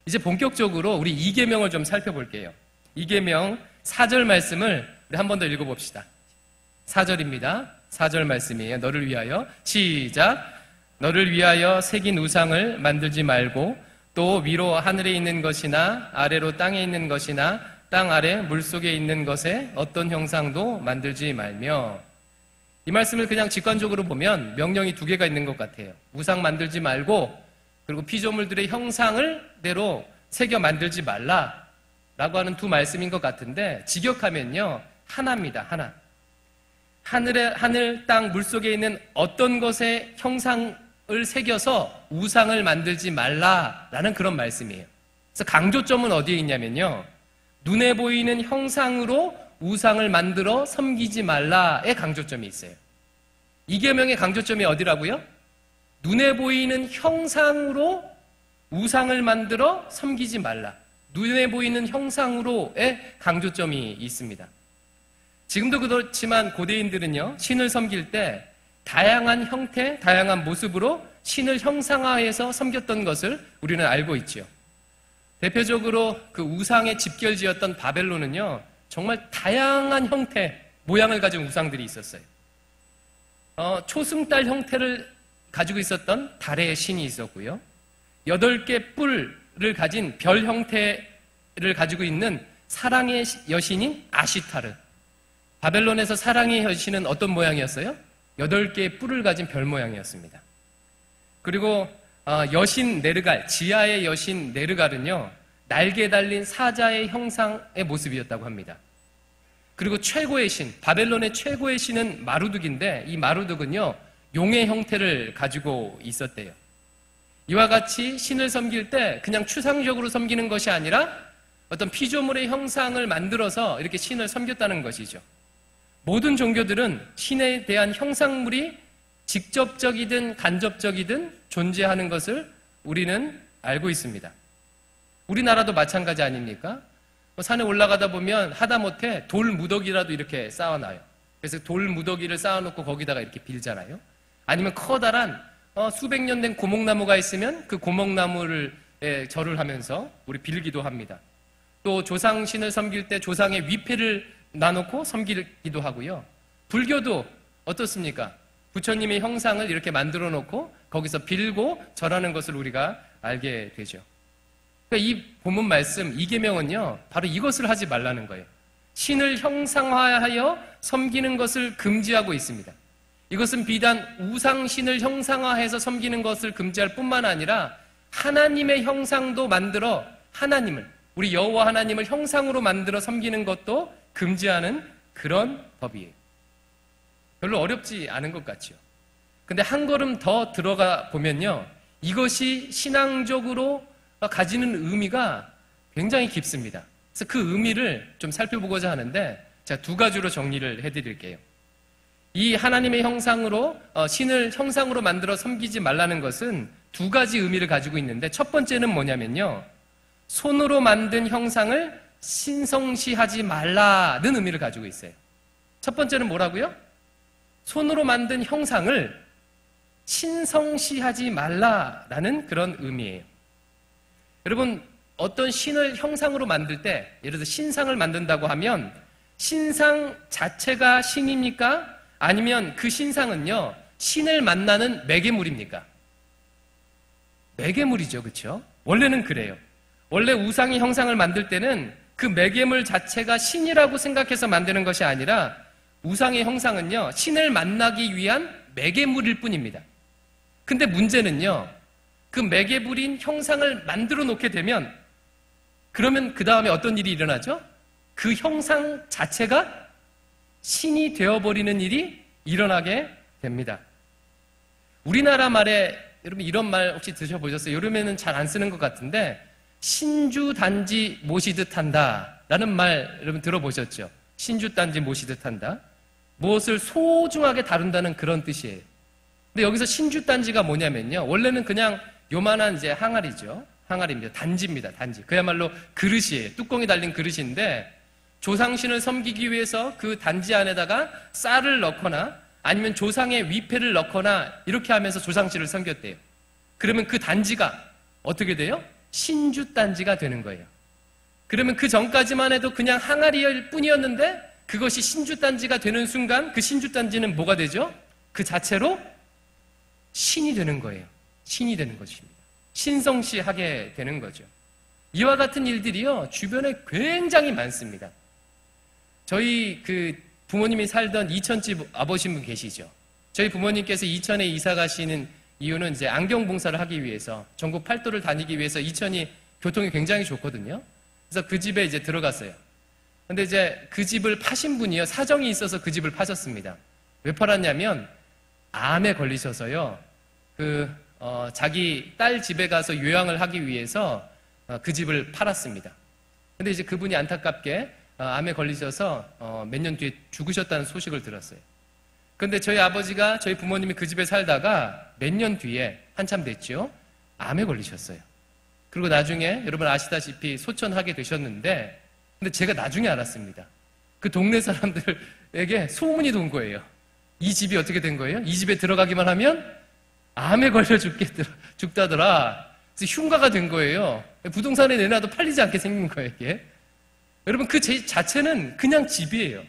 이제 본격적으로 우리 2계명을 좀 살펴볼게요. 2계명 4절 말씀을 우리 한 번 더 읽어봅시다. 4절입니다. 4절 말씀이에요. 너를 위하여 시작. 너를 위하여 새긴 우상을 만들지 말고 또 위로 하늘에 있는 것이나 아래로 땅에 있는 것이나 땅 아래 물속에 있는 것에 어떤 형상도 만들지 말며. 이 말씀을 그냥 직관적으로 보면 명령이 2개가 있는 것 같아요. 우상 만들지 말고 그리고 피조물들의 형상을 대로 새겨 만들지 말라라고 하는 2 말씀인 것 같은데 직역하면요 하나입니다. 하나. 하늘, 땅, 물속에 있는 어떤 것의 형상을 새겨서 우상을 만들지 말라라는 그런 말씀이에요. 그래서 강조점은 어디에 있냐면요. 눈에 보이는 형상으로 우상을 만들어 섬기지 말라의 강조점이 있어요. 2계명의 강조점이 어디라고요? 눈에 보이는 형상으로 우상을 만들어 섬기지 말라. 눈에 보이는 형상으로의 강조점이 있습니다. 지금도 그렇지만 고대인들은요, 신을 섬길 때 다양한 형태, 다양한 모습으로 신을 형상화해서 섬겼던 것을 우리는 알고 있죠. 대표적으로 그 우상의 집결지였던 바벨론은요, 정말 다양한 형태, 모양을 가진 우상들이 있었어요. 초승달 형태를 가지고 있었던 달의 신이 있었고요. 8개 뿔을 가진 별 형태를 가지고 있는 사랑의 여신인 아시타르. 바벨론에서 사랑의 여신은 어떤 모양이었어요? 8개의 뿔을 가진 별 모양이었습니다. 그리고 여신 네르갈, 지하의 여신 네르갈은요, 날개 달린 사자의 형상의 모습이었다고 합니다. 그리고 최고의 신, 바벨론의 최고의 신은 마루둑인데 이 마루둑은요, 용의 형태를 가지고 있었대요. 이와 같이 신을 섬길 때 그냥 추상적으로 섬기는 것이 아니라 어떤 피조물의 형상을 만들어서 이렇게 신을 섬겼다는 것이죠. 모든 종교들은 신에 대한 형상물이 직접적이든 간접적이든 존재하는 것을 우리는 알고 있습니다. 우리나라도 마찬가지 아닙니까? 산에 올라가다 보면 하다못해 돌 무더기라도 이렇게 쌓아놔요. 그래서 돌 무더기를 쌓아놓고 거기다가 이렇게 빌잖아요. 아니면 커다란 수백 년 된 고목나무가 있으면 그 고목나무를 절을 하면서 우리 빌기도 합니다. 또 조상신을 섬길 때 조상의 위패를 놔놓고 섬기기도 하고요. 불교도 어떻습니까? 부처님의 형상을 이렇게 만들어 놓고 거기서 빌고 절하는 것을 우리가 알게 되죠. 그러니까 이 본문 말씀 2계명은요 바로 이것을 하지 말라는 거예요. 신을 형상화하여 섬기는 것을 금지하고 있습니다. 이것은 비단 우상신을 형상화해서 섬기는 것을 금지할 뿐만 아니라 하나님의 형상도 만들어 하나님을, 우리 여호와 하나님을 형상으로 만들어 섬기는 것도 금지하는 그런 법이에요. 별로 어렵지 않은 것 같죠. 근데 한 걸음 더 들어가 보면요, 이것이 신앙적으로 가지는 의미가 굉장히 깊습니다. 그래서 그 의미를 좀 살펴보고자 하는데 제가 2가지로 정리를 해드릴게요. 이 하나님의 형상으로 신을 형상으로 만들어 섬기지 말라는 것은 2가지 의미를 가지고 있는데 첫 번째는 뭐냐면요, 손으로 만든 형상을 신성시하지 말라는 의미를 가지고 있어요. 첫 번째는 뭐라고요? 손으로 만든 형상을 신성시하지 말라라는 그런 의미예요. 여러분, 어떤 신을 형상으로 만들 때, 예를 들어 신상을 만든다고 하면 신상 자체가 신입니까? 아니면 그 신상은요, 신을 만나는 매개물입니까? 매개물이죠, 그렇죠? 원래는 그래요. 원래 우상의 형상을 만들 때는 그 매개물 자체가 신이라고 생각해서 만드는 것이 아니라 우상의 형상은요, 신을 만나기 위한 매개물일 뿐입니다. 근데 문제는요, 그 매개물인 형상을 만들어 놓게 되면 그러면 그 다음에 어떤 일이 일어나죠? 그 형상 자체가 신이 되어버리는 일이 일어나게 됩니다. 우리나라 말에 여러분 이런 말 혹시 드셔보셨어요? 요즘에는 잘 안 쓰는 것 같은데 신주단지 모시듯 한다 라는 말 여러분 들어보셨죠? 신주단지 모시듯 한다. 무엇을 소중하게 다룬다는 그런 뜻이에요. 근데 여기서 신주단지가 뭐냐면요, 원래는 그냥 요만한 이제 항아리죠. 항아리입니다. 단지입니다. 단지. 그야말로 그릇이에요. 뚜껑이 달린 그릇인데 조상신을 섬기기 위해서 그 단지 안에다가 쌀을 넣거나 아니면 조상의 위패를 넣거나 이렇게 하면서 조상신을 섬겼대요. 그러면 그 단지가 어떻게 돼요? 신주단지가 되는 거예요. 그러면 그 전까지만 해도 그냥 항아리일 뿐이었는데 그것이 신주단지가 되는 순간 그 신주단지는 뭐가 되죠? 그 자체로 신이 되는 거예요. 신이 되는 것입니다. 신성시하게 되는 거죠. 이와 같은 일들이요, 주변에 굉장히 많습니다. 저희 부모님이 살던 이천집 아버신 분 계시죠? 저희 부모님께서 이천에 이사 가시는 이유는 이제 안경 봉사를 하기 위해서, 전국 팔도를 다니기 위해서 이천이 교통이 굉장히 좋거든요. 그래서 그 집에 이제 들어갔어요. 근데 이제 그 집을 파신 분이요, 사정이 있어서 그 집을 파셨습니다. 왜 팔았냐면, 암에 걸리셔서요, 자기 딸 집에 가서 요양을 하기 위해서 그 집을 팔았습니다. 근데 이제 그분이 안타깝게 암에 걸리셔서 몇 년 뒤에 죽으셨다는 소식을 들었어요. 근데 저희 아버지가, 저희 부모님이 그 집에 살다가 몇 년 뒤에, 한참 됐죠, 암에 걸리셨어요. 그리고 나중에 여러분 아시다시피 소천하게 되셨는데, 근데 제가 나중에 알았습니다. 그 동네 사람들에게 소문이 돈 거예요. 이 집이 어떻게 된 거예요? 이 집에 들어가기만 하면 암에 걸려 죽다더라. 그래서 흉가가 된 거예요. 부동산에 내놔도 팔리지 않게 생긴 거예요, 이게. 여러분, 그 자체는 그냥 집이에요.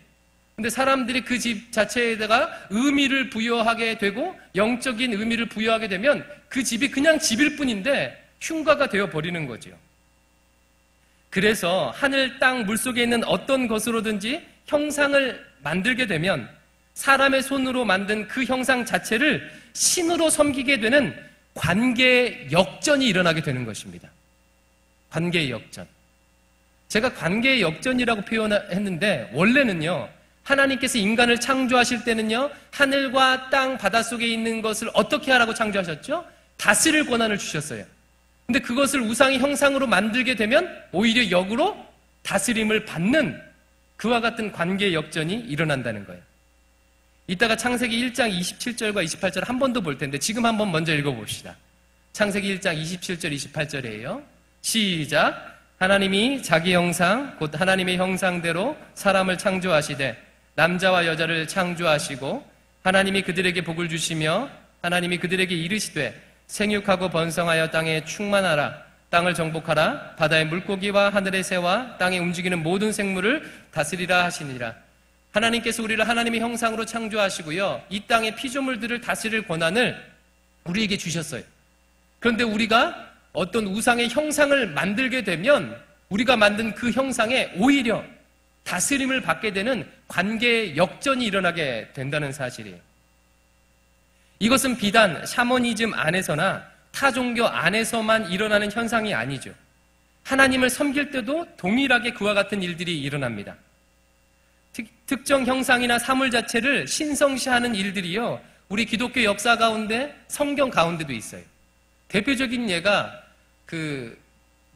근데 사람들이 그 집 자체에다가 의미를 부여하게 되고 영적인 의미를 부여하게 되면 그 집이 그냥 집일 뿐인데 흉가가 되어 버리는 거죠. 그래서 하늘, 땅, 물속에 있는 어떤 것으로든지 형상을 만들게 되면 사람의 손으로 만든 그 형상 자체를 신으로 섬기게 되는 관계의 역전이 일어나게 되는 것입니다. 관계의 역전. 제가 관계의 역전이라고 표현했는데, 원래는요, 하나님께서 인간을 창조하실 때는요, 하늘과 땅, 바닷속에 있는 것을 어떻게 하라고 창조하셨죠? 다스릴 권한을 주셨어요. 근데 그것을 우상의 형상으로 만들게 되면 오히려 역으로 다스림을 받는 그와 같은 관계의 역전이 일어난다는 거예요. 이따가 창세기 1장 27절과 28절 한 번 더 볼 텐데 지금 한번 먼저 읽어봅시다. 창세기 1장 27절 28절이에요. 시작. 하나님이 자기 형상 곧 하나님의 형상대로 사람을 창조하시되 남자와 여자를 창조하시고 하나님이 그들에게 복을 주시며 하나님이 그들에게 이르시되 생육하고 번성하여 땅에 충만하라. 땅을 정복하라. 바다의 물고기와 하늘의 새와 땅에 움직이는 모든 생물을 다스리라 하시니라. 하나님께서 우리를 하나님의 형상으로 창조하시고요, 이 땅의 피조물들을 다스릴 권한을 우리에게 주셨어요. 그런데 우리가 어떤 우상의 형상을 만들게 되면 우리가 만든 그 형상에 오히려 다스림을 받게 되는 관계의 역전이 일어나게 된다는 사실이에요. 이것은 비단 샤머니즘 안에서나 타 종교 안에서만 일어나는 현상이 아니죠. 하나님을 섬길 때도 동일하게 그와 같은 일들이 일어납니다. 특정 형상이나 사물 자체를 신성시하는 일들이요, 우리 기독교 역사 가운데 성경 가운데도 있어요. 대표적인 예가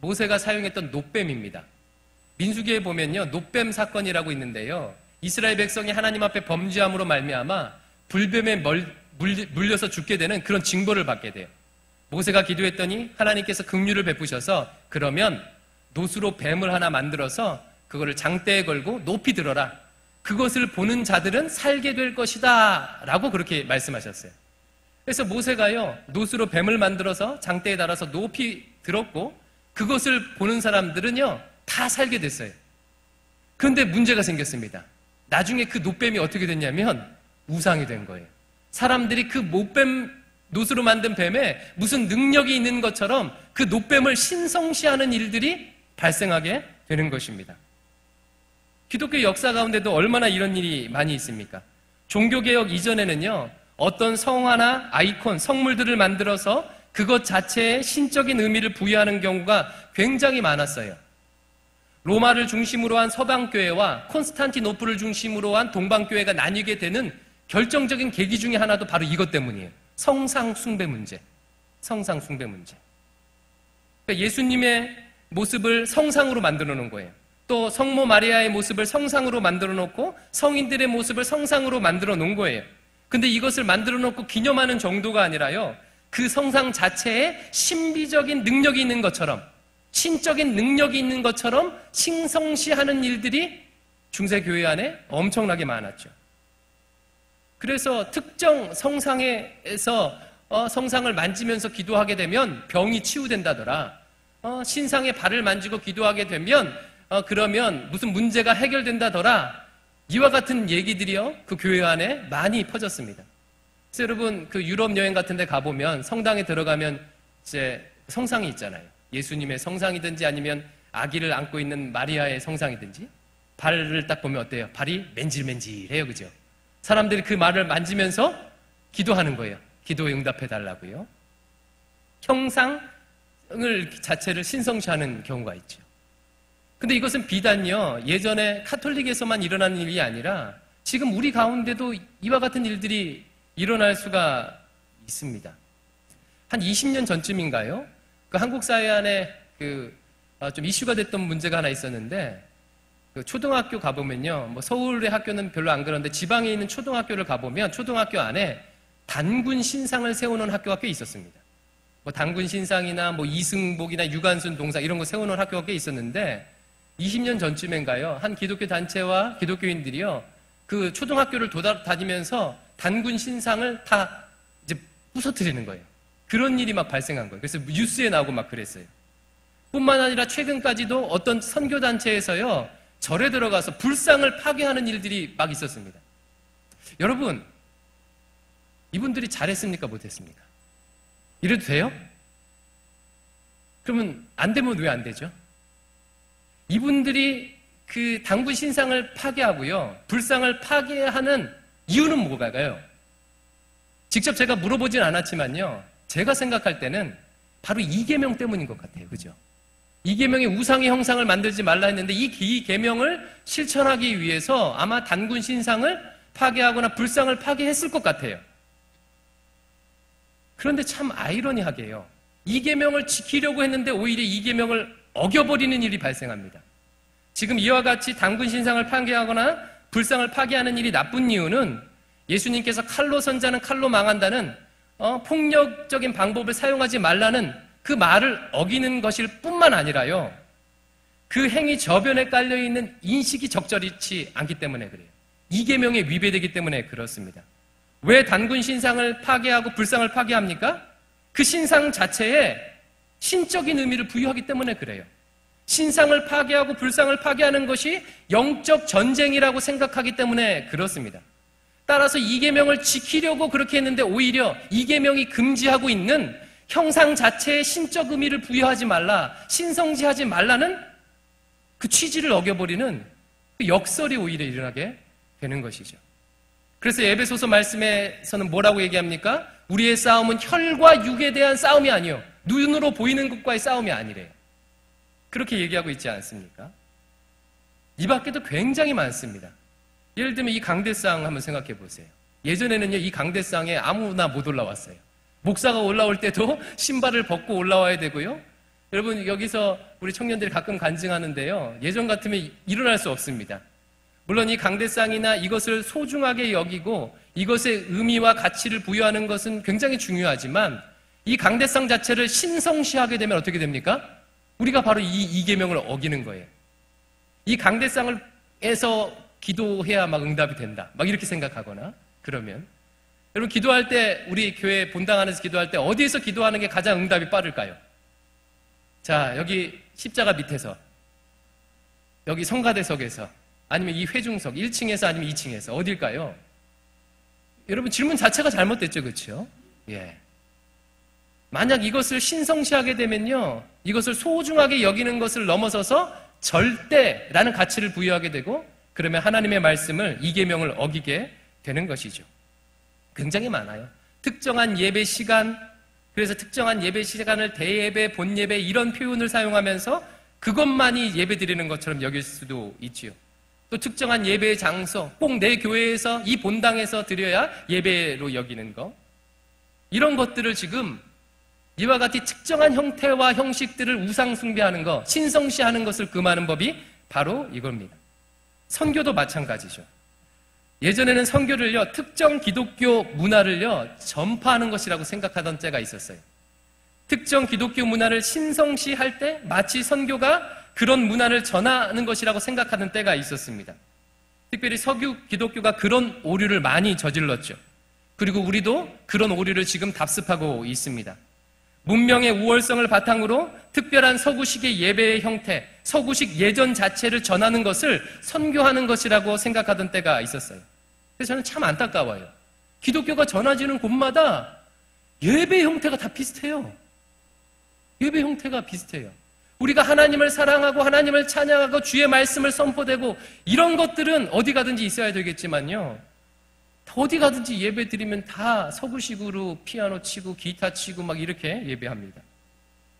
모세가 사용했던 놋뱀입니다. 민수기에 보면요, 놋뱀 사건이라고 있는데요, 이스라엘 백성이 하나님 앞에 범죄함으로 말미암아 불뱀에 물려서 죽게 되는 그런 징벌을 받게 돼요. 모세가 기도했더니 하나님께서 긍휼을 베푸셔서 그러면 놋으로 뱀을 하나 만들어서 그거를 장대에 걸고 높이 들어라. 그것을 보는 자들은 살게 될 것이다 라고 그렇게 말씀하셨어요. 그래서 모세가요, 놋으로 뱀을 만들어서 장대에 달아서 높이 들었고 그것을 보는 사람들은요 다 살게 됐어요. 그런데 문제가 생겼습니다. 나중에 그 놋뱀이 어떻게 됐냐면 우상이 된 거예요. 사람들이 그 놋으로 만든 뱀에 무슨 능력이 있는 것처럼 그 놋뱀을 신성시하는 일들이 발생하게 되는 것입니다. 기독교 역사 가운데도 얼마나 이런 일이 많이 있습니까? 종교개혁 이전에는요, 어떤 성화나 아이콘, 성물들을 만들어서 그것 자체에 신적인 의미를 부여하는 경우가 굉장히 많았어요. 로마를 중심으로 한 서방교회와 콘스탄티노플을 중심으로 한 동방교회가 나뉘게 되는 결정적인 계기 중에 하나도 바로 이것 때문이에요. 성상 숭배 문제. 성상 숭배 문제. 그러니까 예수님의 모습을 성상으로 만들어 놓은 거예요. 또 성모 마리아의 모습을 성상으로 만들어 놓고 성인들의 모습을 성상으로 만들어 놓은 거예요. 근데 이것을 만들어 놓고 기념하는 정도가 아니라요, 그 성상 자체에 신비적인 능력이 있는 것처럼, 신적인 능력이 있는 것처럼 신성시하는 일들이 중세교회 안에 엄청나게 많았죠. 그래서 특정 성상에서 성상을 만지면서 기도하게 되면 병이 치유된다더라. 신상의 발을 만지고 기도하게 되면 그러면 무슨 문제가 해결된다더라. 이와 같은 얘기들이요, 그 교회 안에 많이 퍼졌습니다. 그래서 여러분, 그 유럽 여행 같은 데 가보면 성당에 들어가면 이제 성상이 있잖아요. 예수님의 성상이든지 아니면 아기를 안고 있는 마리아의 성상이든지 발을 딱 보면 어때요? 발이 맨질맨질해요. 그죠? 사람들이 그 말을 만지면서 기도하는 거예요. 기도에 응답해 달라고요. 형상을 자체를 신성시하는 경우가 있죠. 근데 이것은 비단요, 예전에 카톨릭에서만 일어나는 일이 아니라 지금 우리 가운데도 이와 같은 일들이 일어날 수가 있습니다. 한 20년 전쯤인가요? 그 한국 사회 안에 좀 이슈가 됐던 문제가 하나 있었는데, 그 초등학교 가보면요, 뭐 서울의 학교는 별로 안 그런데 지방에 있는 초등학교를 가보면 초등학교 안에 단군 신상을 세우는 학교가 꽤 있었습니다. 뭐 단군 신상이나 뭐 이승복이나 유관순 동상 이런 거 세우는 학교가 꽤 있었는데, 20년 전쯤인가요? 한 기독교 단체와 기독교인들이요, 그 초등학교를 다니면서 단군 신상을 다 이제 부서뜨리는 거예요. 그런 일이 막 발생한 거예요. 그래서 뉴스에 나오고 막 그랬어요. 뿐만 아니라 최근까지도 어떤 선교단체에서요, 절에 들어가서 불상을 파괴하는 일들이 막 있었습니다. 여러분, 이분들이 잘했습니까? 못했습니까? 이래도 돼요? 그러면 안 되면 왜 안 되죠? 이분들이 그 단군 신상을 파괴하고요, 불상을 파괴하는 이유는 뭐가요? 직접 제가 물어보진 않았지만요, 제가 생각할 때는 바로 이 계명 때문인 것 같아요. 그죠? 이 계명에 우상의 형상을 만들지 말라 했는데 이 계명을 실천하기 위해서 아마 단군 신상을 파괴하거나 불상을 파괴했을 것 같아요. 그런데 참 아이러니하게요, 이 계명을 지키려고 했는데 오히려 이 계명을 어겨버리는 일이 발생합니다. 지금 이와 같이 단군 신상을 파괴하거나 불상을 파괴하는 일이 나쁜 이유는 예수님께서 칼로 선자는 칼로 망한다는 폭력적인 방법을 사용하지 말라는 그 말을 어기는 것일 뿐만 아니라요, 그 행위 저변에 깔려있는 인식이 적절치 않기 때문에 그래요. 이 계명에 위배되기 때문에 그렇습니다. 왜 단군 신상을 파괴하고 불상을 파괴합니까? 그 신상 자체에 신적인 의미를 부여하기 때문에 그래요. 신상을 파괴하고 불상을 파괴하는 것이 영적 전쟁이라고 생각하기 때문에 그렇습니다. 따라서 이 계명을 지키려고 그렇게 했는데 오히려 이 계명이 금지하고 있는 형상 자체에 신적 의미를 부여하지 말라, 신성시하지 말라는 그 취지를 어겨버리는 그 역설이 오히려 일어나게 되는 것이죠. 그래서 에베소서 말씀에서는 뭐라고 얘기합니까? 우리의 싸움은 혈과 육에 대한 싸움이 아니요, 눈으로 보이는 것과의 싸움이 아니래요. 그렇게 얘기하고 있지 않습니까? 이 밖에도 굉장히 많습니다. 예를 들면 이 강대상 한번 생각해 보세요. 예전에는요, 이 강대상에 아무나 못 올라왔어요. 목사가 올라올 때도 신발을 벗고 올라와야 되고요. 여러분, 여기서 우리 청년들이 가끔 간증하는데요, 예전 같으면 일어날 수 없습니다. 물론 이 강대상이나 이것을 소중하게 여기고 이것의 의미와 가치를 부여하는 것은 굉장히 중요하지만 이 강대상 자체를 신성시하게 되면 어떻게 됩니까? 우리가 바로 이 계명을 어기는 거예요. 이 강대상에서 기도해야 막 응답이 된다, 막 이렇게 생각하거나 그러면, 여러분, 기도할 때, 우리 교회 본당 안에서 기도할 때 어디에서 기도하는 게 가장 응답이 빠를까요? 자, 여기 십자가 밑에서, 여기 성가대석에서, 아니면 이 회중석 1층에서 아니면 2층에서 어딜까요? 여러분, 질문 자체가 잘못됐죠, 그렇죠? 예. 만약 이것을 신성시하게 되면요, 이것을 소중하게 여기는 것을 넘어서서 절대라는 가치를 부여하게 되고, 그러면 하나님의 말씀을, 이 계명을 어기게 되는 것이죠. 굉장히 많아요. 특정한 예배 시간, 그래서 특정한 예배 시간을 대예배, 본예배 이런 표현을 사용하면서 그것만이 예배 드리는 것처럼 여길 수도 있지요. 또 특정한 예배의 장소, 꼭 내 교회에서 이 본당에서 드려야 예배로 여기는 거, 이런 것들을 지금 이와 같이 특정한 형태와 형식들을 우상 숭배하는 거, 신성시하는 것을 금하는 법이 바로 이겁니다. 선교도 마찬가지죠. 예전에는 선교를요, 특정 기독교 문화를요, 전파하는 것이라고 생각하던 때가 있었어요. 특정 기독교 문화를 신성시할 때 마치 선교가 그런 문화를 전하는 것이라고 생각하는 때가 있었습니다. 특별히 서구 기독교가 그런 오류를 많이 저질렀죠. 그리고 우리도 그런 오류를 지금 답습하고 있습니다. 문명의 우월성을 바탕으로 특별한 서구식의 예배의 형태, 서구식 예전 자체를 전하는 것을 선교하는 것이라고 생각하던 때가 있었어요. 그래서 저는 참 안타까워요. 기독교가 전해지는 곳마다 예배 형태가 다 비슷해요. 예배 형태가 비슷해요. 우리가 하나님을 사랑하고 하나님을 찬양하고 주의 말씀을 선포되고 이런 것들은 어디 가든지 있어야 되겠지만요, 어디 가든지 예배 드리면 다 서구식으로 피아노 치고 기타 치고 막 이렇게 예배합니다.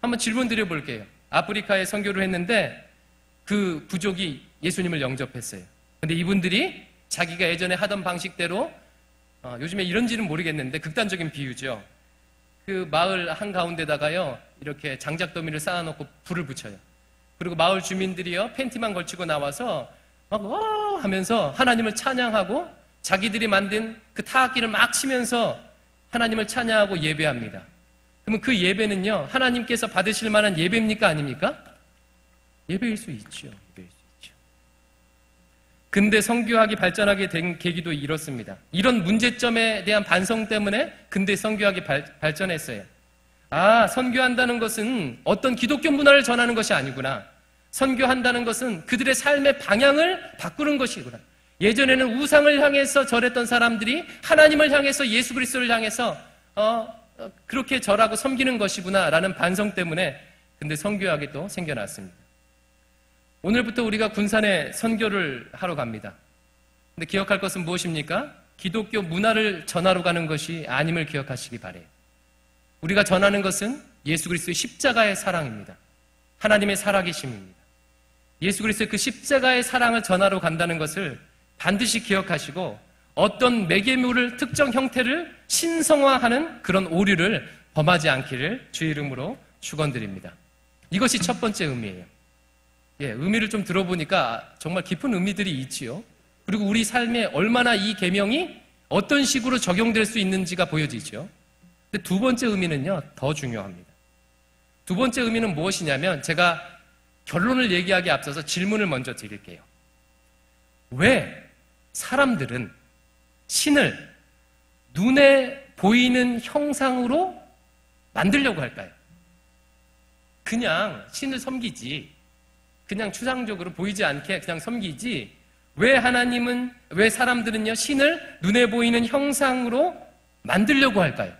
한번 질문 드려볼게요. 아프리카에 선교를 했는데 그 부족이 예수님을 영접했어요. 근데 이분들이 자기가 예전에 하던 방식대로, 요즘에 이런지는 모르겠는데 극단적인 비유죠. 그 마을 한가운데다가요, 이렇게 장작더미를 쌓아놓고 불을 붙여요. 그리고 마을 주민들이요, 팬티만 걸치고 나와서 막 하면서 하나님을 찬양하고 자기들이 만든 그 타악기를 막 치면서 하나님을 찬양하고 예배합니다. 그러면 그 예배는요, 하나님께서 받으실 만한 예배입니까? 아닙니까? 예배일 수 있죠. 예배일 수 있죠. 근대 선교학이 발전하게 된 계기도 이렇습니다. 이런 문제점에 대한 반성 때문에 근대 선교학이 발전했어요. 아, 선교한다는 것은 어떤 기독교 문화를 전하는 것이 아니구나. 선교한다는 것은 그들의 삶의 방향을 바꾸는 것이구나. 예전에는 우상을 향해서 절했던 사람들이 하나님을 향해서 예수 그리스도를 향해서 그렇게 절하고 섬기는 것이구나 라는 반성 때문에 근데 선교학이 또 생겨났습니다. 오늘부터 우리가 군산에 선교를 하러 갑니다. 근데 기억할 것은 무엇입니까? 기독교 문화를 전하러 가는 것이 아님을 기억하시기 바래요. 우리가 전하는 것은 예수 그리스도의 십자가의 사랑입니다. 하나님의 살아계심입니다. 예수 그리스도의 그 십자가의 사랑을 전하러 간다는 것을 반드시 기억하시고 어떤 매개물을, 특정 형태를 신성화하는 그런 오류를 범하지 않기를 주의 이름으로 축원드립니다. 이것이 첫 번째 의미예요. 의미를 좀 들어보니까 정말 깊은 의미들이 있지요. 그리고 우리 삶에 얼마나 이 계명이 어떤 식으로 적용될 수 있는지가 보여지죠. 근데 두 번째 의미는요, 더 중요합니다. 두 번째 의미는 무엇이냐면, 제가 결론을 얘기하기에 앞서서 질문을 먼저 드릴게요. 왜 사람들은 신을 눈에 보이는 형상으로 만들려고 할까요? 그냥 신을 섬기지, 그냥 추상적으로 보이지 않게 그냥 섬기지, 왜 사람들은요, 신을 눈에 보이는 형상으로 만들려고 할까요?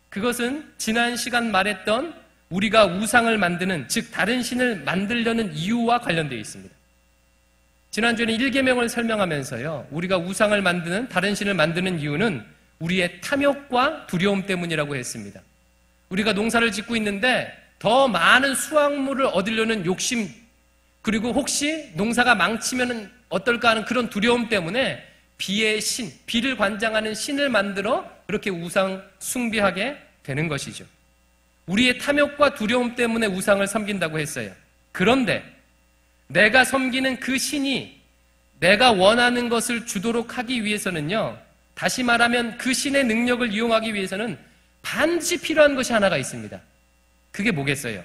그것은 지난 시간 말했던 우리가 우상을 만드는, 즉 다른 신을 만들려는 이유와 관련되어 있습니다. 지난주에는 1계명을 설명하면서요, 우리가 우상을 만드는, 다른 신을 만드는 이유는 우리의 탐욕과 두려움 때문이라고 했습니다. 우리가 농사를 짓고 있는데 더 많은 수확물을 얻으려는 욕심, 그리고 혹시 농사가 망치면 어떨까 하는 그런 두려움 때문에 비의 신, 비를 관장하는 신을 만들어 그렇게 우상 숭배하게 되는 것이죠. 우리의 탐욕과 두려움 때문에 우상을 섬긴다고 했어요. 그런데 내가 섬기는 그 신이 내가 원하는 것을 주도록 하기 위해서는요, 다시 말하면 그 신의 능력을 이용하기 위해서는 반드시 필요한 것이 하나가 있습니다. 그게 뭐겠어요?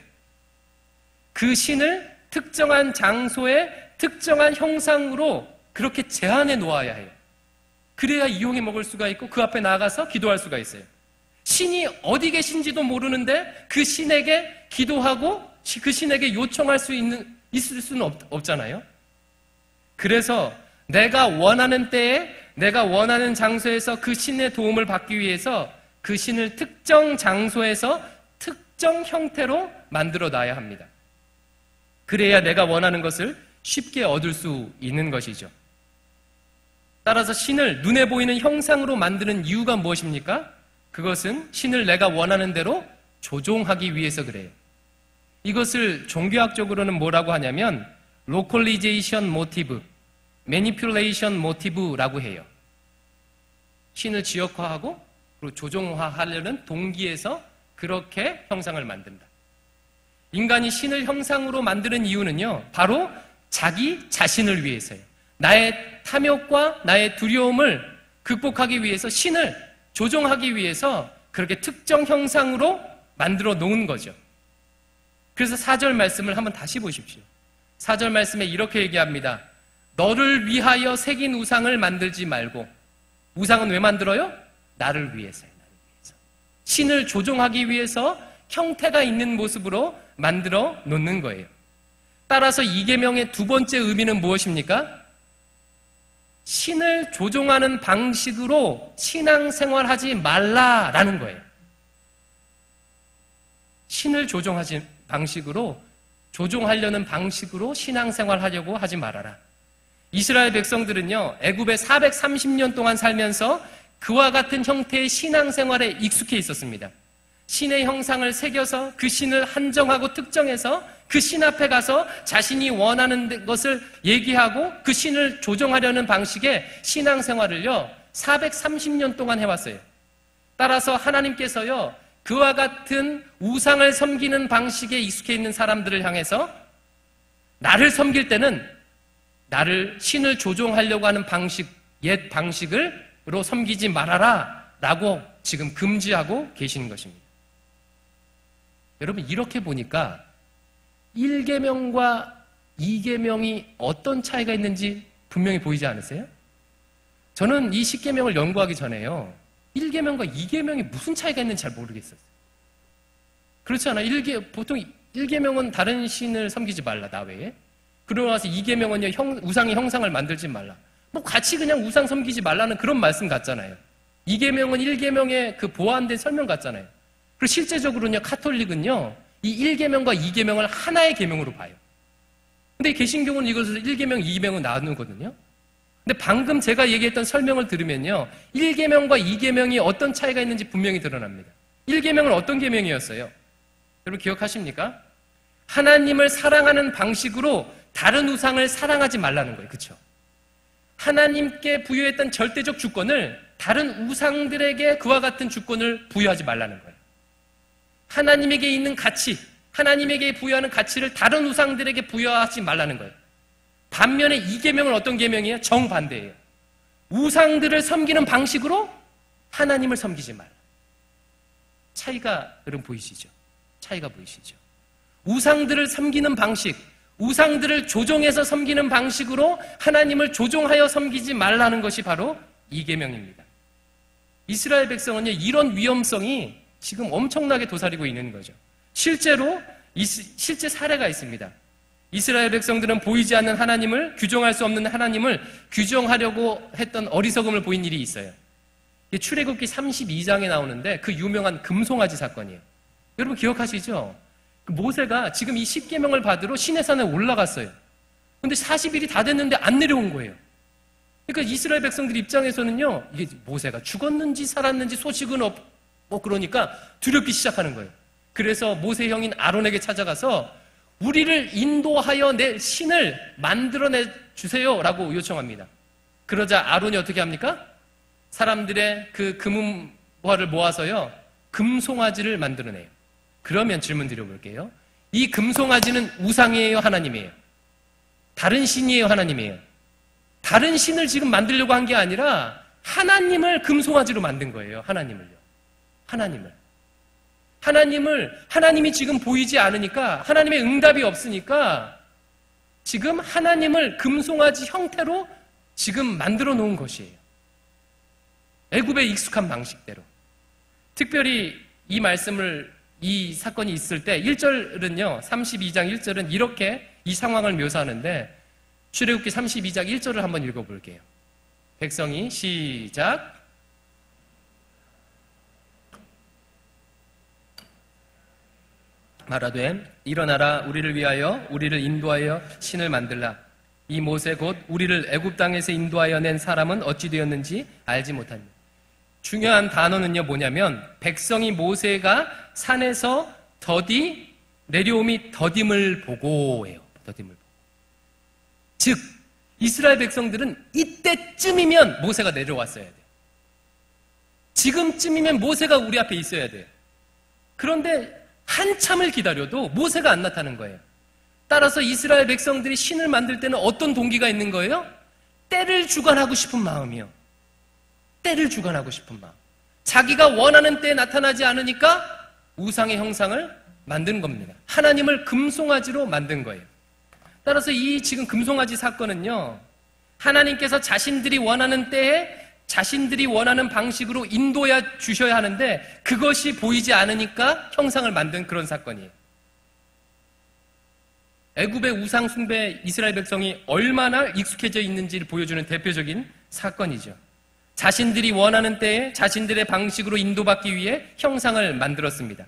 그 신을 특정한 장소에 특정한 형상으로 그렇게 제한해 놓아야 해요. 그래야 이용해 먹을 수가 있고 그 앞에 나가서 기도할 수가 있어요. 신이 어디 계신지도 모르는데 그 신에게 기도하고 그 신에게 요청할 수 있을 수는 없잖아요. 그래서 내가 원하는 때에 내가 원하는 장소에서 그 신의 도움을 받기 위해서 그 신을 특정 장소에서 특정 형태로 만들어 놔야 합니다. 그래야 내가 원하는 것을 쉽게 얻을 수 있는 것이죠. 따라서 신을 눈에 보이는 형상으로 만드는 이유가 무엇입니까? 그것은 신을 내가 원하는 대로 조종하기 위해서 그래요. 이것을 종교학적으로는 뭐라고 하냐면 localization motive, manipulation motive라고 해요. 신을 지역화하고 그리고 조종화하려는 동기에서 그렇게 형상을 만든다. 인간이 신을 형상으로 만드는 이유는요, 바로 자기 자신을 위해서예요. 나의 탐욕과 나의 두려움을 극복하기 위해서 신을 조종하기 위해서 그렇게 특정 형상으로 만들어 놓은 거죠. 그래서 4절 말씀을 한번 다시 보십시오. 4절 말씀에 이렇게 얘기합니다. 너를 위하여 새긴 우상을 만들지 말고. 우상은 왜 만들어요? 나를 위해서요. 나를 위해서. 신을 조종하기 위해서 형태가 있는 모습으로 만들어 놓는 거예요. 따라서 이 계명의 두 번째 의미는 무엇입니까? 신을 조종하는 방식으로 신앙생활하지 말라라는 거예요. 신을 조종하려는 방식으로 신앙생활하려고 하지 말아라. 이스라엘 백성들은요, 애굽에 430년 동안 살면서 그와 같은 형태의 신앙생활에 익숙해 있었습니다. 신의 형상을 새겨서 그 신을 한정하고 특정해서 그 신 앞에 가서 자신이 원하는 것을 얘기하고 그 신을 조종하려는 방식의 신앙생활을요, 430년 동안 해왔어요. 따라서 하나님께서요, 그와 같은 우상을 섬기는 방식에 익숙해 있는 사람들을 향해서 나를 섬길 때는 나를 신을 조종하려고 하는 방식, 옛 방식으로 섬기지 말아라 라고 지금 금지하고 계시는 것입니다. 여러분, 이렇게 보니까 1계명과 2계명이 어떤 차이가 있는지 분명히 보이지 않으세요? 저는 이 10계명을 연구하기 전에요, 1계명과 2계명이 무슨 차이가 있는지 잘 모르겠었어요. 그렇지 않아요? 보통 1계명은 다른 신을 섬기지 말라, 나 외에. 그러고 나서 2계명은요, 우상의 형상을 만들지 말라. 뭐 같이 그냥 우상 섬기지 말라는 그런 말씀 같잖아요. 2계명은 1계명의 그 보완된 설명 같잖아요. 그리고 실제적으로는요, 카톨릭은요, 이 1계명과 2계명을 하나의 계명으로 봐요. 근데 개신교는 이것을 1계명, 2계명을 나누거든요. 근데 방금 제가 얘기했던 설명을 들으면요, 1계명과 2계명이 어떤 차이가 있는지 분명히 드러납니다. 1계명은 어떤 계명이었어요? 여러분 기억하십니까? 하나님을 사랑하는 방식으로 다른 우상을 사랑하지 말라는 거예요. 그렇죠? 하나님께 부여했던 절대적 주권을 다른 우상들에게 그와 같은 주권을 부여하지 말라는 거예요. 하나님에게 있는 가치, 하나님에게 부여하는 가치를 다른 우상들에게 부여하지 말라는 거예요. 반면에 이 계명은 어떤 계명이에요? 정반대예요. 우상들을 섬기는 방식으로 하나님을 섬기지 말라. 차이가 여러분 보이시죠? 차이가 보이시죠? 우상들을 섬기는 방식, 우상들을 조종해서 섬기는 방식으로 하나님을 조종하여 섬기지 말라는 것이 바로 이 계명입니다. 이스라엘 백성은요, 이런 위험성이 지금 엄청나게 도사리고 있는 거죠. 실제 사례가 있습니다. 이스라엘 백성들은 보이지 않는 하나님을, 규정할 수 없는 하나님을 규정하려고 했던 어리석음을 보인 일이 있어요. 출애굽기 32장에 나오는데 그 유명한 금송아지 사건이에요. 여러분 기억하시죠? 모세가 지금 이 10계명을 받으러 시내산에 올라갔어요. 근데 40일이 다 됐는데 안 내려온 거예요. 그러니까 이스라엘 백성들 입장에서는요, 이게 모세가 죽었는지 살았는지 소식은 없고 그러니까 두렵기 시작하는 거예요. 그래서 모세 형인 아론에게 찾아가서 우리를 인도하여 내 신을 만들어내 주세요 라고 요청합니다. 그러자 아론이 어떻게 합니까? 사람들의 그 금화를 모아서요, 금송아지를 만들어내요. 그러면 질문 드려볼게요. 이 금송아지는 우상이에요, 하나님이에요? 다른 신이에요, 하나님이에요? 다른 신을 지금 만들려고 한 게 아니라 하나님을 금송아지로 만든 거예요. 하나님이 지금 보이지 않으니까, 하나님의 응답이 없으니까 지금 하나님을 금송아지 형태로 지금 만들어 놓은 것이에요. 애굽의 익숙한 방식대로. 특별히 이 사건이 있을 때 1절은요, 32장 1절은 이렇게 이 상황을 묘사하는데, 출애굽기 32장 1절을 한번 읽어볼게요. 백성이 시작. 말하되 일어나라, 우리를 위하여 우리를 인도하여 신을 만들라. 이 모세 곧 우리를 애굽 땅에서 인도하여 낸 사람은 어찌 되었는지 알지 못하니. 중요한 단어는요 뭐냐면, 백성이 모세가 산에서 내려옴이 더딤을 보고예요. 더딤을 보고. 즉 이스라엘 백성들은 이때쯤이면 모세가 내려왔어야 돼요. 지금쯤이면 모세가 우리 앞에 있어야 돼요. 그런데 한참을 기다려도 모세가 안 나타나는 거예요. 따라서 이스라엘 백성들이 신을 만들 때는 어떤 동기가 있는 거예요? 때를 주관하고 싶은 마음이요. 때를 주관하고 싶은 마음. 자기가 원하는 때에 나타나지 않으니까 우상의 형상을 만든 겁니다. 하나님을 금송아지로 만든 거예요. 따라서 이 지금 금송아지 사건은요, 하나님께서 자신들이 원하는 때에 자신들이 원하는 방식으로 인도해 주셔야 하는데 그것이 보이지 않으니까 형상을 만든 그런 사건이에요. 애굽의 우상 숭배 이스라엘 백성이 얼마나 익숙해져 있는지를 보여주는 대표적인 사건이죠. 자신들이 원하는 때에 자신들의 방식으로 인도받기 위해 형상을 만들었습니다.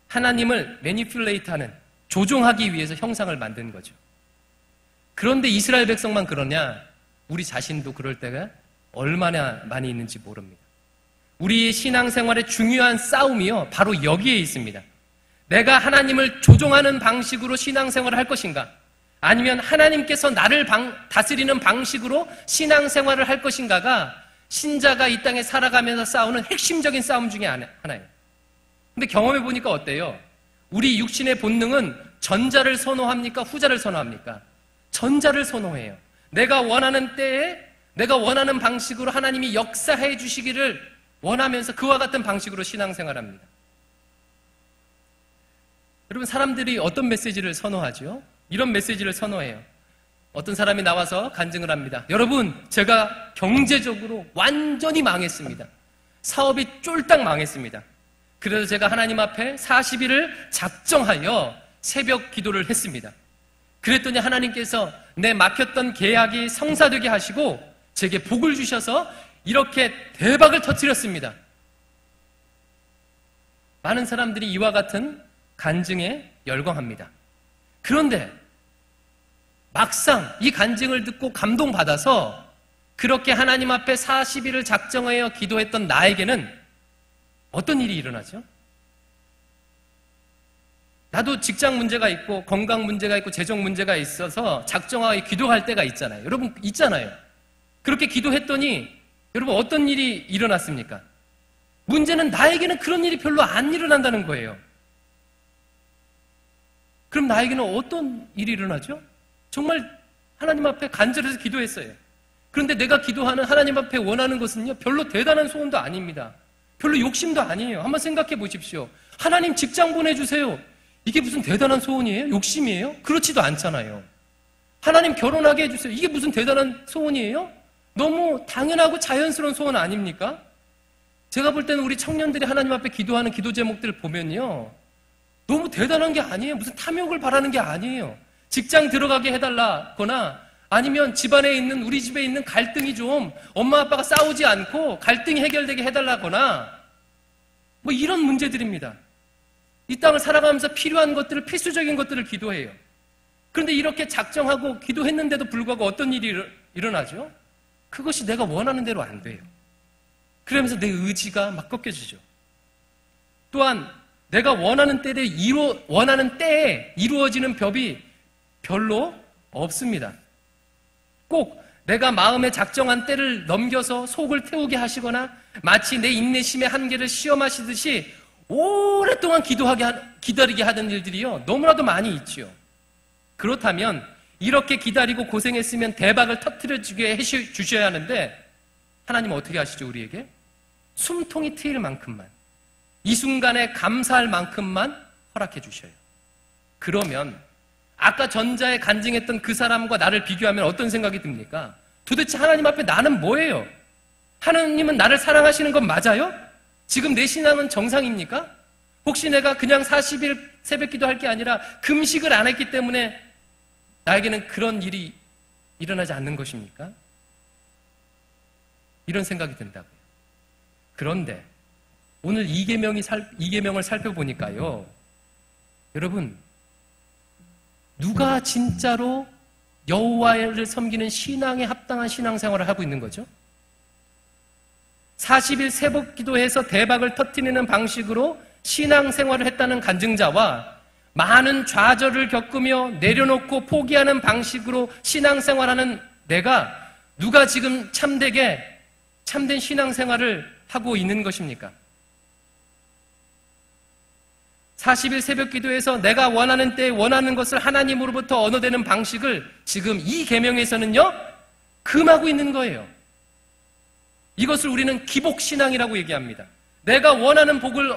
하나님을 매니플레이트하는, 조종하기 위해서 형상을 만든 거죠. 그런데 이스라엘 백성만 그러냐? 우리 자신도 그럴 때가 얼마나 많이 있는지 모릅니다. 우리의 신앙생활의 중요한 싸움이요, 바로 여기에 있습니다. 내가 하나님을 조종하는 방식으로 신앙생활을 할 것인가? 아니면 하나님께서 나를 다스리는 방식으로 신앙생활을 할 것인가가 신자가 이 땅에 살아가면서 싸우는 핵심적인 싸움 중에 하나예요. 근데 경험해 보니까 어때요? 우리 육신의 본능은 전자를 선호합니까? 후자를 선호합니까? 전자를 선호해요. 내가 원하는 때에 내가 원하는 방식으로 하나님이 역사해 주시기를 원하면서 그와 같은 방식으로 신앙생활합니다. 여러분, 사람들이 어떤 메시지를 선호하죠? 이런 메시지를 선호해요. 어떤 사람이 나와서 간증을 합니다. 여러분, 제가 경제적으로 완전히 망했습니다. 사업이 쫄딱 망했습니다. 그래서 제가 하나님 앞에 40일을 작정하여 새벽 기도를 했습니다. 그랬더니 하나님께서 내 막혔던 계약이 성사되게 하시고 제게 복을 주셔서 이렇게 대박을 터뜨렸습니다. 많은 사람들이 이와 같은 간증에 열광합니다. 그런데 막상 이 간증을 듣고 감동받아서 그렇게 하나님 앞에 40일을 작정하여 기도했던 나에게는 어떤 일이 일어나죠? 나도 직장 문제가 있고 건강 문제가 있고 재정 문제가 있어서 작정하여 기도할 때가 있잖아요. 여러분 있잖아요. 그렇게 기도했더니 여러분 어떤 일이 일어났습니까? 문제는 나에게는 그런 일이 별로 안 일어난다는 거예요. 그럼 나에게는 어떤 일이 일어나죠? 정말 하나님 앞에 간절해서 기도했어요. 그런데 내가 기도하는 하나님 앞에 원하는 것은요, 별로 대단한 소원도 아닙니다. 별로 욕심도 아니에요. 한번 생각해 보십시오. 하나님 직장 보내주세요. 이게 무슨 대단한 소원이에요? 욕심이에요? 그렇지도 않잖아요. 하나님 결혼하게 해주세요. 이게 무슨 대단한 소원이에요? 너무 당연하고 자연스러운 소원 아닙니까? 제가 볼 때는 우리 청년들이 하나님 앞에 기도하는 기도 제목들을 보면요, 너무 대단한 게 아니에요. 무슨 탐욕을 바라는 게 아니에요. 직장 들어가게 해달라거나 아니면 집안에 있는, 우리 집에 있는 갈등이 좀 엄마 아빠가 싸우지 않고 갈등이 해결되게 해달라거나 뭐 이런 문제들입니다. 이 땅을 살아가면서 필요한 것들을, 필수적인 것들을 기도해요. 그런데 이렇게 작정하고 기도했는데도 불구하고 어떤 일이 일어나죠? 그것이 내가 원하는 대로 안 돼요. 그러면서 내 의지가 막 꺾여지죠. 또한 내가 원하는 때에 이루어지는 법이 별로 없습니다. 꼭 내가 마음에 작정한 때를 넘겨서 속을 태우게 하시거나 마치 내 인내심의 한계를 시험하시듯이 오랫동안 기다리게 하는 일들이요, 너무나도 많이 있죠. 그렇다면 이렇게 기다리고 고생했으면 대박을 터뜨려주게 해주셔야 하는데 하나님은 어떻게 하시죠? 우리에게 숨통이 트일 만큼만, 이 순간에 감사할 만큼만 허락해 주셔요. 그러면 아까 전자에 간증했던 그 사람과 나를 비교하면 어떤 생각이 듭니까? 도대체 하나님 앞에 나는 뭐예요? 하나님은 나를 사랑하시는 건 맞아요? 지금 내 신앙은 정상입니까? 혹시 내가 그냥 40일 새벽 기도할 게 아니라 금식을 안 했기 때문에 나에게는 그런 일이 일어나지 않는 것입니까? 이런 생각이 든다고요. 그런데 오늘 이계명을 살펴보니까요, 여러분, 누가 진짜로 여호와를 섬기는 신앙에 합당한 신앙생활을 하고 있는 거죠? 40일 새벽 기도해서 대박을 터뜨리는 방식으로 신앙생활을 했다는 간증자와 많은 좌절을 겪으며 내려놓고 포기하는 방식으로 신앙생활하는 내가 누가 지금 참된 신앙생활을 하고 있는 것입니까? 40일 새벽 기도에서 내가 원하는 때에 원하는 것을 하나님으로부터 얻어내는 방식을 지금 이 계명에서는요, 금하고 있는 거예요. 이것을 우리는 기복신앙이라고 얘기합니다. 내가 원하는 복을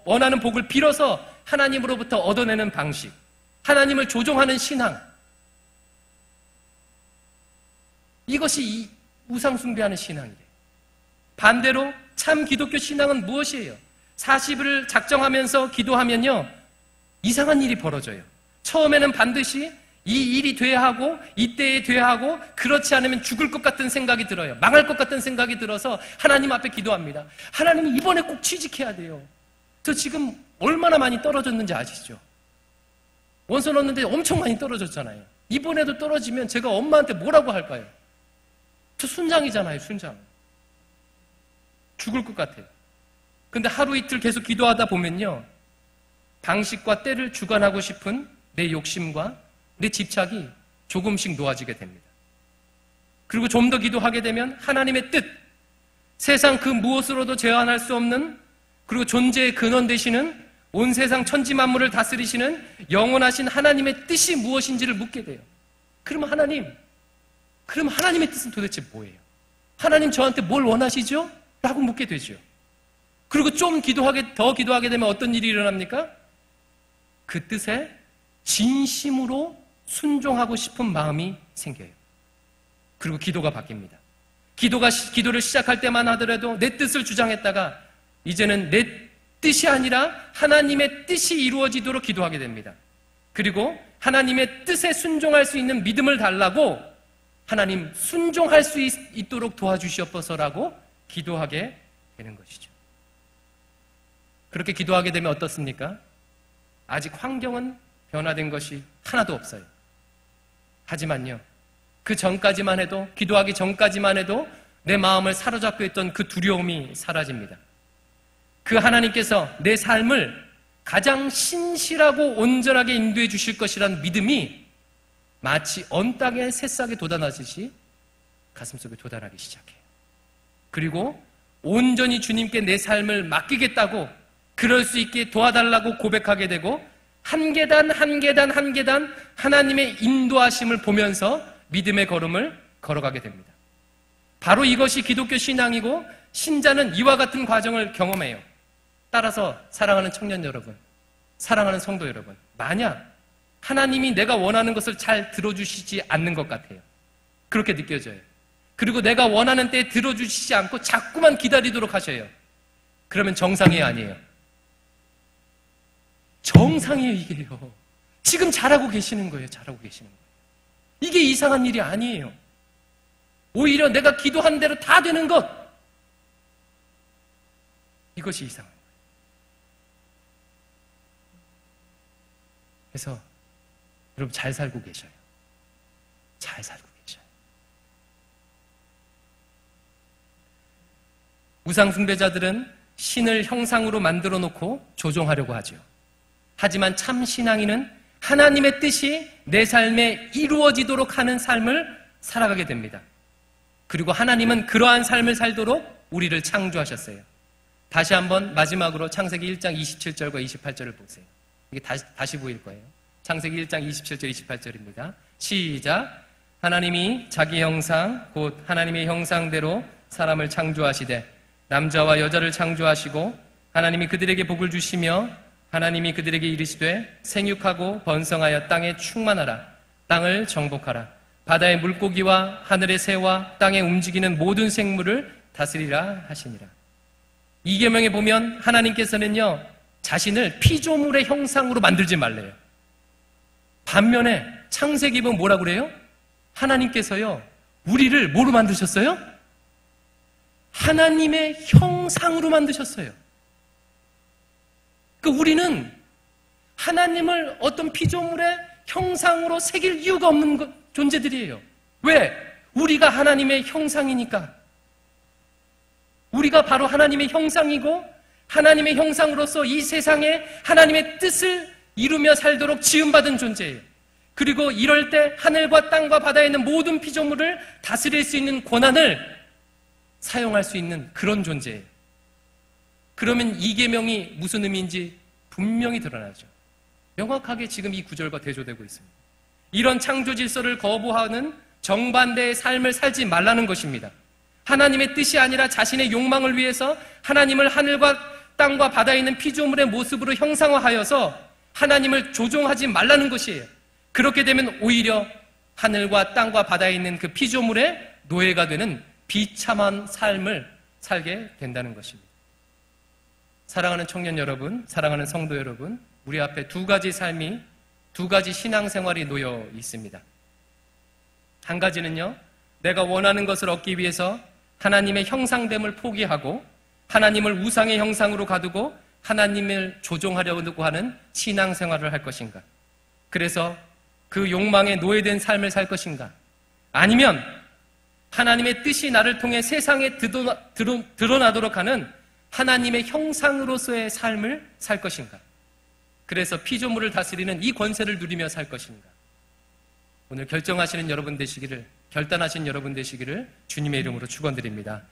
원하는 복을 빌어서 하나님으로부터 얻어내는 방식, 하나님을 조종하는 신앙, 이것이 우상 숭배하는 신앙이래요. 반대로 참 기독교 신앙은 무엇이에요? 40을 작정하면서 기도하면요, 이상한 일이 벌어져요. 처음에는 반드시 이 일이 돼야 하고 이때에 돼야 하고, 그렇지 않으면 죽을 것 같은 생각이 들어요. 망할 것 같은 생각이 들어서 하나님 앞에 기도합니다. 하나님, 이번에 꼭 취직해야 돼요. 저 지금 얼마나 많이 떨어졌는지 아시죠? 원서 넣었는데 엄청 많이 떨어졌잖아요. 이번에도 떨어지면 제가 엄마한테 뭐라고 할까요? 저 순장이잖아요, 순장. 죽을 것 같아요. 근데 하루 이틀 계속 기도하다 보면요, 방식과 때를 주관하고 싶은 내 욕심과 내 집착이 조금씩 놓아지게 됩니다. 그리고 좀 더 기도하게 되면 하나님의 뜻, 세상 그 무엇으로도 제한할 수 없는, 그리고 존재의 근원 되시는, 온 세상 천지 만물을 다스리시는 영원하신 하나님의 뜻이 무엇인지를 묻게 돼요. 그럼 하나님의 뜻은 도대체 뭐예요? 하나님, 저한테 뭘 원하시죠? 라고 묻게 되죠. 그리고 좀 더 기도하게 되면 어떤 일이 일어납니까? 그 뜻에 진심으로 순종하고 싶은 마음이 생겨요. 그리고 기도가 바뀝니다. 기도를 시작할 때만 하더라도 내 뜻을 주장했다가 이제는 내 뜻이 아니라 하나님의 뜻이 이루어지도록 기도하게 됩니다. 그리고 하나님의 뜻에 순종할 수 있는 믿음을 달라고, 하나님 순종할 수 있도록 도와주시옵소서라고 기도하게 되는 것이죠. 그렇게 기도하게 되면 어떻습니까? 아직 환경은 변화된 것이 하나도 없어요. 하지만요, 그 전까지만 해도, 기도하기 전까지만 해도 내 마음을 사로잡고 있던 그 두려움이 사라집니다. 그 하나님께서 내 삶을 가장 신실하고 온전하게 인도해 주실 것이라는 믿음이 마치 언 땅에 새싹이 돋아나듯이 가슴속에 돋아나기 시작해요. 그리고 온전히 주님께 내 삶을 맡기겠다고, 그럴 수 있게 도와달라고 고백하게 되고, 한 계단 한 계단 한 계단 하나님의 인도하심을 보면서 믿음의 걸음을 걸어가게 됩니다. 바로 이것이 기독교 신앙이고, 신자는 이와 같은 과정을 경험해요. 따라서 사랑하는 청년 여러분, 사랑하는 성도 여러분, 만약 하나님이 내가 원하는 것을 잘 들어주시지 않는 것 같아요. 그렇게 느껴져요. 그리고 내가 원하는 때에 들어주시지 않고 자꾸만 기다리도록 하셔요. 그러면 정상이 아니에요. 정상이에요, 이게요. 지금 잘하고 계시는 거예요. 잘하고 계시는 거예요. 이게 이상한 일이 아니에요. 오히려 내가 기도한 대로 다 되는 것, 이것이 이상한 거예요. 그래서 여러분, 잘 살고 계셔요. 잘 살고 계셔요. 우상 숭배자들은 신을 형상으로 만들어 놓고 조종하려고 하죠. 하지만 참 신앙인은 하나님의 뜻이 내 삶에 이루어지도록 하는 삶을 살아가게 됩니다. 그리고 하나님은 그러한 삶을 살도록 우리를 창조하셨어요. 다시 한번 마지막으로 창세기 1장 27절과 28절을 보세요. 이게 다시 보일 거예요. 창세기 1장 27절 28절입니다. 시작. 하나님이 자기 형상 곧 하나님의 형상대로 사람을 창조하시되 남자와 여자를 창조하시고 하나님이 그들에게 복을 주시며 하나님이 그들에게 이르시되 생육하고 번성하여 땅에 충만하라. 땅을 정복하라. 바다의 물고기와 하늘의 새와 땅에 움직이는 모든 생물을 다스리라 하시니라. 이 계명에 보면 하나님께서는요, 자신을 피조물의 형상으로 만들지 말래요. 반면에 창세기 보면 뭐라 그래요? 하나님께서요, 우리를 뭐로 만드셨어요? 하나님의 형상으로 만드셨어요. 우리는 하나님을 어떤 피조물의 형상으로 새길 이유가 없는 존재들이에요. 왜? 우리가 하나님의 형상이니까. 우리가 바로 하나님의 형상이고 하나님의 형상으로서 이 세상에 하나님의 뜻을 이루며 살도록 지음받은 존재예요. 그리고 이럴 때 하늘과 땅과 바다에 있는 모든 피조물을 다스릴 수 있는 권한을 사용할 수 있는 그런 존재예요. 그러면 이 계명이 무슨 의미인지 분명히 드러나죠. 명확하게 지금 이 구절과 대조되고 있습니다. 이런 창조 질서를 거부하는 정반대의 삶을 살지 말라는 것입니다. 하나님의 뜻이 아니라 자신의 욕망을 위해서 하나님을 하늘과 땅과 바다에 있는 피조물의 모습으로 형상화하여서 하나님을 조종하지 말라는 것이에요. 그렇게 되면 오히려 하늘과 땅과 바다에 있는 그 피조물의 노예가 되는 비참한 삶을 살게 된다는 것입니다. 사랑하는 청년 여러분, 사랑하는 성도 여러분, 우리 앞에 두 가지 삶이, 두 가지 신앙생활이 놓여 있습니다. 한 가지는요, 내가 원하는 것을 얻기 위해서 하나님의 형상됨을 포기하고 하나님을 우상의 형상으로 가두고 하나님을 조종하려고 하는 신앙생활을 할 것인가? 그래서 그 욕망에 노예된 삶을 살 것인가? 아니면 하나님의 뜻이 나를 통해 세상에 드러나도록 하는 하나님의 형상으로서의 삶을 살 것인가? 그래서 피조물을 다스리는 이 권세를 누리며 살 것인가? 오늘 결정하시는 여러분 되시기를, 결단하신 여러분 되시기를 주님의 이름으로 축원드립니다.